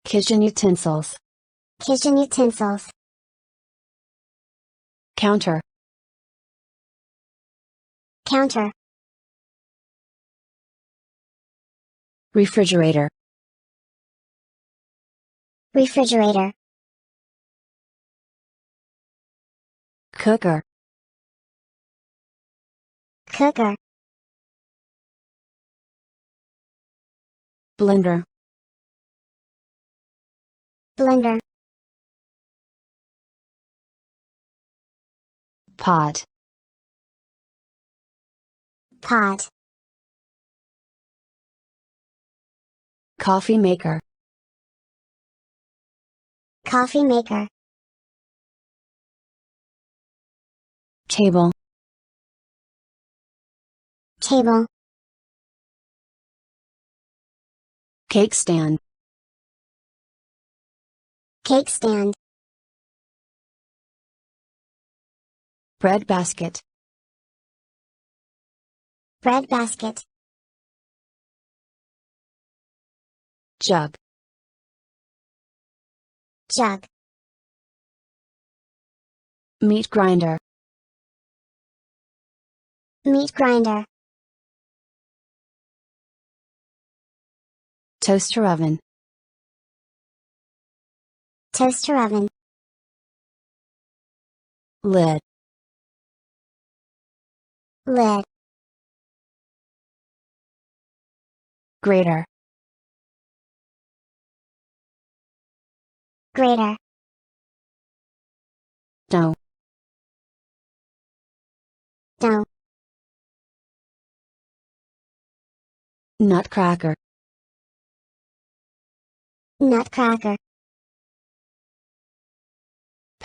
Kitchen utensils. Kitchen utensils. Counter. Counter. Refrigerator. Refrigerator. Cooker. Cooker. Blender. Blender. Pot. Pot. Coffee maker. Coffee maker. Table. Table. Cake stand. Cake stand. Bread basket. Bread basket. Jug. Jug. Meat grinder. Meat grinder. Toaster oven. Toaster oven. Lid. Lid. Grater. Grater. Dough. Dough. Nutcracker. Nutcracker.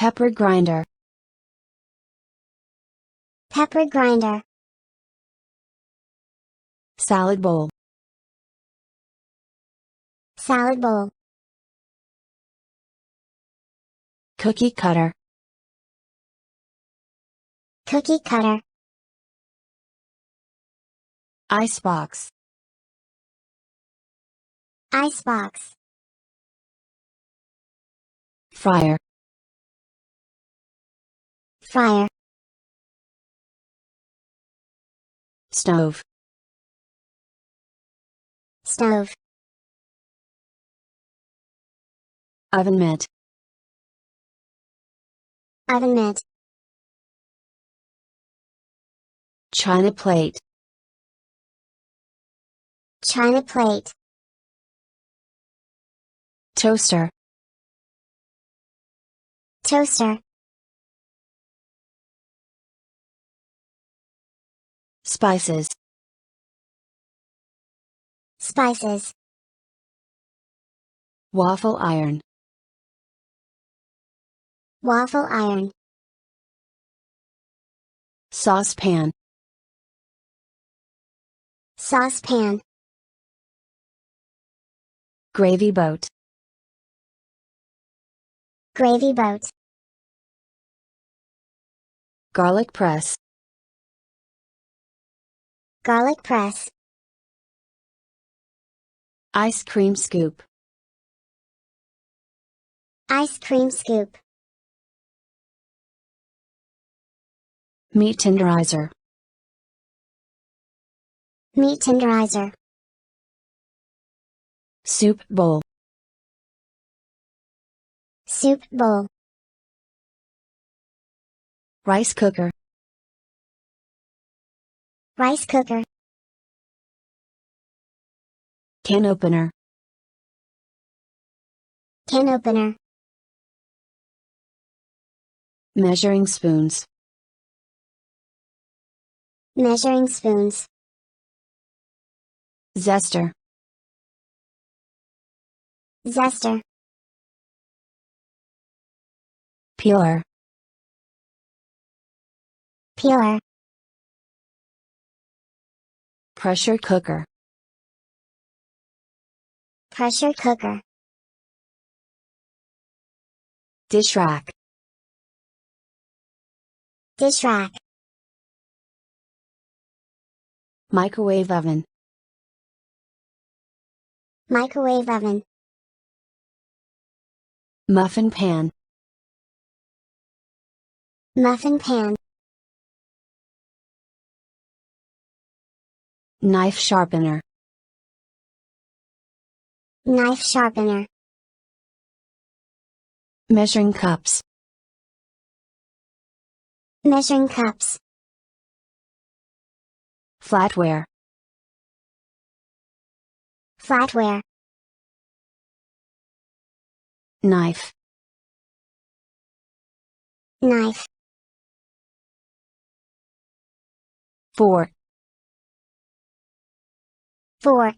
Pepper grinder. Pepper grinder. Salad bowl. Salad bowl. Cookie cutter. Cookie cutter. Icebox. Icebox. Fryer. Fryer. Stove. Stove. Oven mitt. Oven mitt. China plate. China plate. Toaster. Toaster. Spices. Spices. Waffle iron. Waffle iron. Saucepan. Saucepan. Gravy boat. Gravy boat. Garlic press. Garlic press. Ice cream scoop. Ice cream scoop. Meat tenderizer. Meat tenderizer. Soup bowl. Soup bowl. Rice cooker. Rice cooker. Can opener. Can opener. Measuring spoons. Measuring spoons. Zester. Zester. Peeler. Peeler. Pressure cooker. Pressure cooker. Dish rack. Dish rack. Microwave oven. Microwave oven. Muffin pan. muffin pan, Knife sharpener. knife sharpener, Measuring cups. measuring cups, Flatware. flatware, Knife. knife, Fork. fork,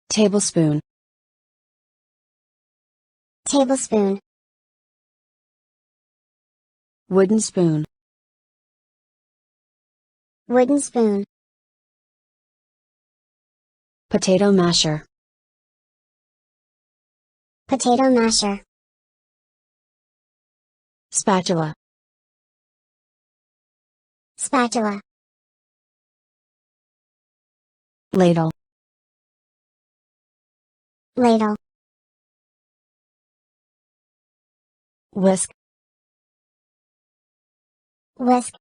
Tablespoon. tablespoon, Wooden spoon. wooden spoon, Potato masher. potato masher, Spatula. spatula, Ladle. ladle, Whisk. whisk,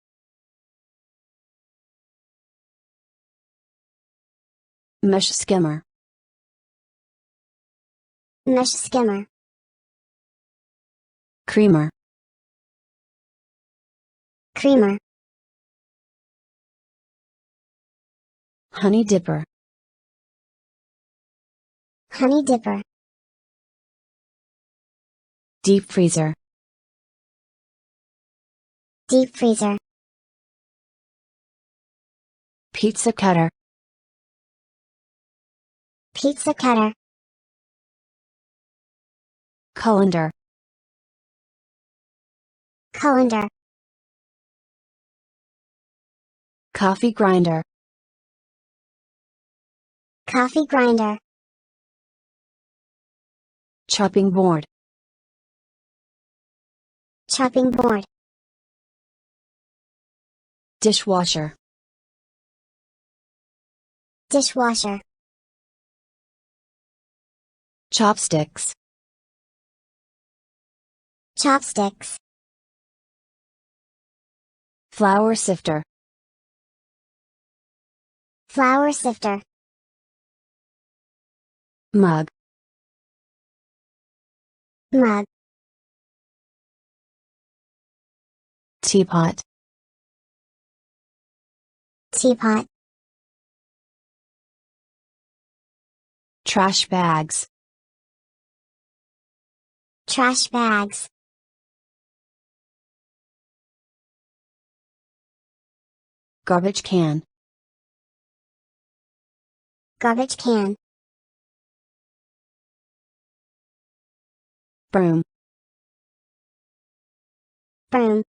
Mesh skimmer. mesh skimmer, Creamer. creamer, Honey dipper. honey dipper, Deep freezer. deep freezer, Pizza cutter. pizza cutter, Colander. colander, Coffee grinder. coffee grinder, Chopping board. chopping board, Dishwasher. dishwasher, Chopsticks. chopsticks, Flour sifter. flour sifter, Mug. mug, Teapot. teapot, Trash bags. trash bags, Garbage can. garbage can, Broom. broom,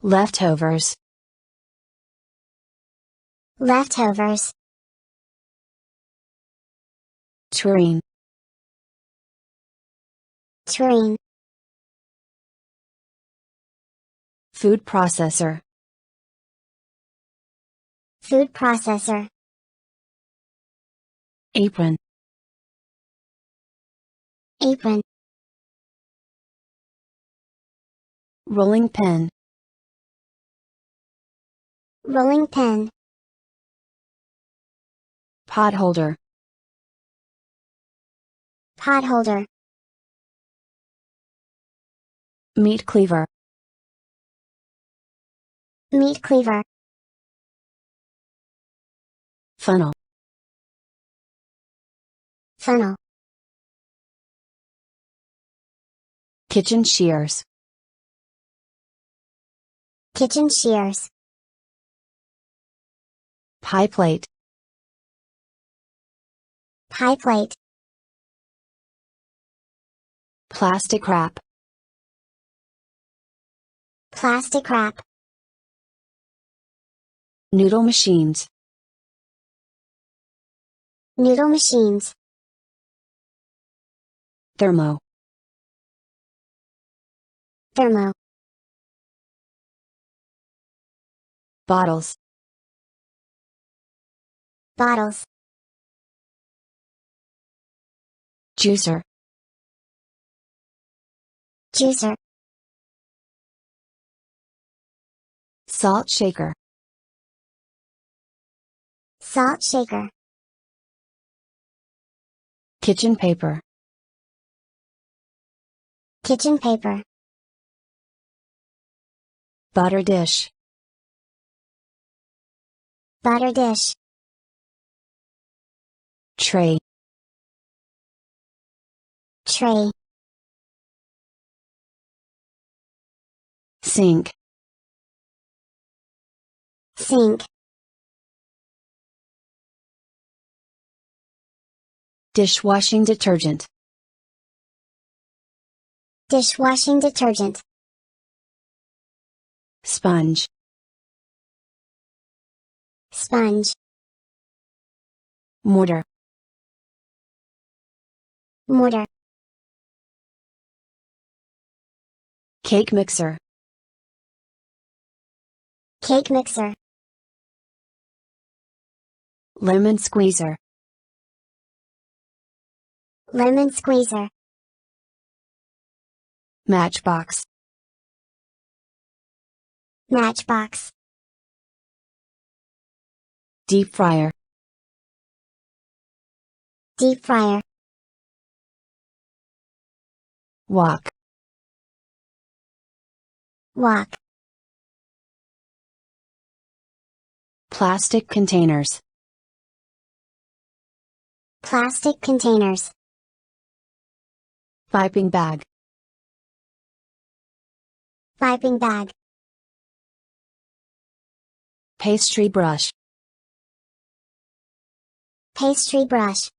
Leftovers. leftovers, Tureen. tureen, Food processor. food processor, Apron. apron, Rolling pin. rolling pin, Pot holder. pot holder, Meat cleaver. meat cleaver, Funnel. funnel, Kitchen shears. kitchen shears, Pie plate. pie plate, Plastic wrap. plastic wrap, Noodle machines. noodle machines, Thermo. thermo, Bottles. bottles, Juicer. Juicer. Salt shaker. Salt shaker. Kitchen paper. Kitchen paper. Butter dish. Butter dish. Tray. Tray. Sink. Sink. Dishwashing detergent. Dishwashing detergent. Sponge. Sponge. Mortar. Mortar. Cake mixer. Cake mixer. Lemon squeezer. Lemon squeezer. Matchbox. Matchbox. Deep fryer. Deep fryer. Wok. Wok. Plastic containers. Plastic containers. Piping bag. Piping bag. Pastry brush. Pastry brush.